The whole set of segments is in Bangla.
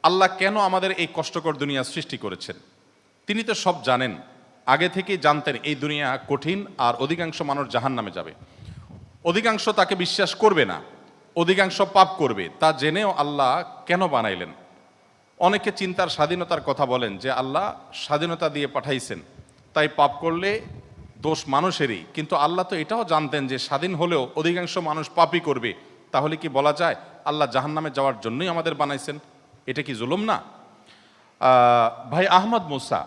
আল্লাহ কেন আমাদের এই কষ্টকর দুনিয়া সৃষ্টি করেছেন? তিনি তো সব জানেন, আগে থেকেই জানতেন এই দুনিয়া কঠিন, আর অধিকাংশ মানুষ জাহান্নামে যাবে, অধিকাংশ তাকে বিশ্বাস করবে না, অধিকাংশ পাপ করবে। তা জেনেও আল্লাহ কেন বানাইলেন? অনেকে চিন্তার স্বাধীনতার কথা বলেন যে আল্লাহ স্বাধীনতা দিয়ে পাঠাইছেন, তাই পাপ করলে দোষ মানুষেরই। কিন্তু আল্লাহ তো এটাও জানতেন যে স্বাধীন হলেও অধিকাংশ মানুষ পাপই করবে। তাহলে কি বলা যায় আল্লাহ জাহান্নামে যাওয়ার জন্যই আমাদের বানাইছেন? এটা কি জুলুম না? ভাই আহমদ মুসা,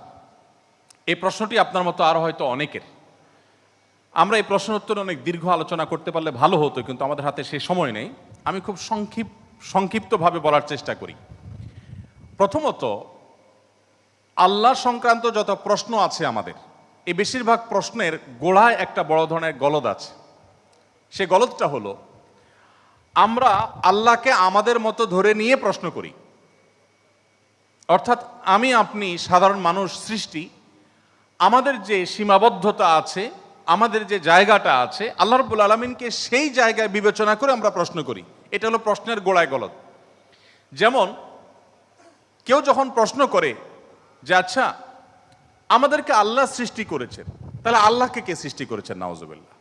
এই প্রশ্নটি আপনার মতো আরও হয়তো অনেকের। আমরা এই প্রশ্ন উত্তরে অনেক দীর্ঘ আলোচনা করতে পারলে ভালো হতো, কিন্তু আমাদের হাতে সেই সময় নেই। আমি খুব সংক্ষিপ্তভাবে বলার চেষ্টা করি। প্রথমত, আল্লাহ সংক্রান্ত যত প্রশ্ন আছে আমাদের, এই বেশিরভাগ প্রশ্নের গোড়ায় একটা বড় ধরনের গলদ আছে। সে গলদটা হলো, আমরা আল্লাহকে আমাদের মতো ধরে নিয়ে প্রশ্ন করি। অর্থাৎ আমি আপনি সাধারণ মানুষ সৃষ্টি, আমাদের যে সীমাবদ্ধতা আছে, আমাদের যে জায়গাটা আছে, আল্লাহ রাব্বুল আলামিনকে সেই জায়গায় বিবেচনা করে আমরা প্রশ্ন করি। এটা হলো প্রশ্নের গোড়ায় গলদ। যেমন কেউ যখন প্রশ্ন করে যে আচ্ছা, আমাদেরকে আল্লাহ সৃষ্টি করেছেন, তাহলে আল্লাহকে কে সৃষ্টি করেছেন? নাউজুবিল্লাহ,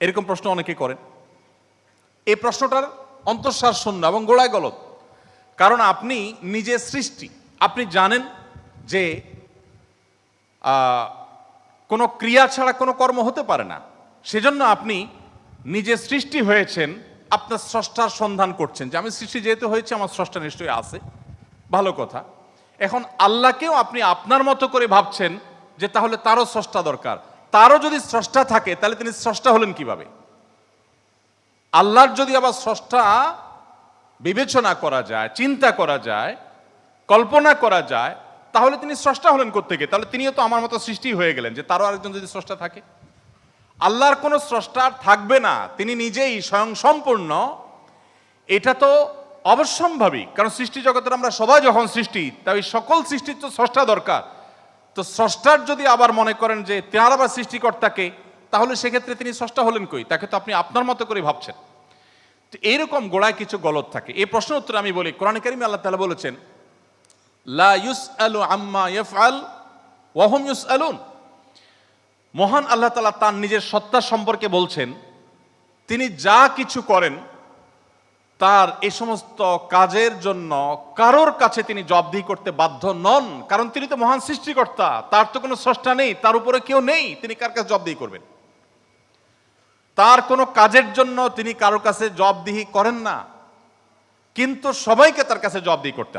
এরকম প্রশ্ন অনেকে করেন। এই প্রশ্নটার অন্তঃসার শূন্য এবং গোড়ায় গলদ। কারণ আপনি নিজে সৃষ্টি, আপনি জানেন যে কোনো ক্রিয়া ছাড়া কোনো কর্ম হতে পারে না। সেজন্য আপনি নিজে সৃষ্টি হয়েছেন, আপনার স্রষ্টার সন্ধান করছেন যে আমি সৃষ্টি যেহেতু হয়েছে, আমার স্রষ্টা নিশ্চয়ই আছে। ভালো কথা। এখন আল্লাহকেও আপনি আপনার মতো করে ভাবছেন যে তাহলে তারও স্রষ্টা দরকার। তারও যদি স্রষ্টা থাকে তাহলে তিনি স্রষ্টা হলেন কিভাবে? আল্লাহর যদি আবার স্রষ্টা বিবেচনা করা যায়, চিন্তা করা যায়, কল্পনা করা যায়, তাহলে তিনি স্রষ্টা হলেন কোত্থেকে? তাহলে তিনিও তো আমার মতো সৃষ্টি হয়ে গেলেন, যে তারও আরেকজন যদি স্রষ্টা থাকে। আল্লাহর কোনো স্রষ্টা থাকবে না, তিনি নিজেই স্বয়ং সম্পূর্ণ। এটা তো অবশ্যম্ভাবী, কারণ সৃষ্টি জগতের আমরা সবাই যখন সৃষ্টি, তাই সকল সৃষ্টির তো স্রষ্টা দরকার। তো স্রষ্টার যদি আবার মনে করেন যে তার আবার সৃষ্টিকর্তাকে, তাহলে সেক্ষেত্রে তিনি স্রষ্টা হলেন কই? তাকে তো আপনি আপনার মতো করে ভাবছেন। তো এইরকম গোড়ায় কিছু গলদ থাকে। এই প্রশ্ন উত্তরে আমি বলি, কোরআনে কারিমে আল্লাহ তাআলা বলেছেন, লা ইউসআলু আম্মা ইয়াফআল ওয়া হুম ইউসআলুন। মহান আল্লাহ তাআলা তার নিজের সত্তা সম্পর্কে বলছেন, তিনি যা কিছু করেন তার এই সমস্ত কাজের জন্য কারোর কাছে তিনি জবাবদিহি করতে বাধ্য নন। কারণ তিনি তো মহান সৃষ্টিকর্তা, তার তো কোনো স্রষ্টা নেই, তার উপরে কেউ নেই, তিনি কার কাছে জবাবদিহি করবেন? তার কোনো কাজের জন্য তিনি কারোর কাছে জবাবদিহি করেন না, কিন্তু সবাইকে তার কাছে জবাবদিহি করতে হয়।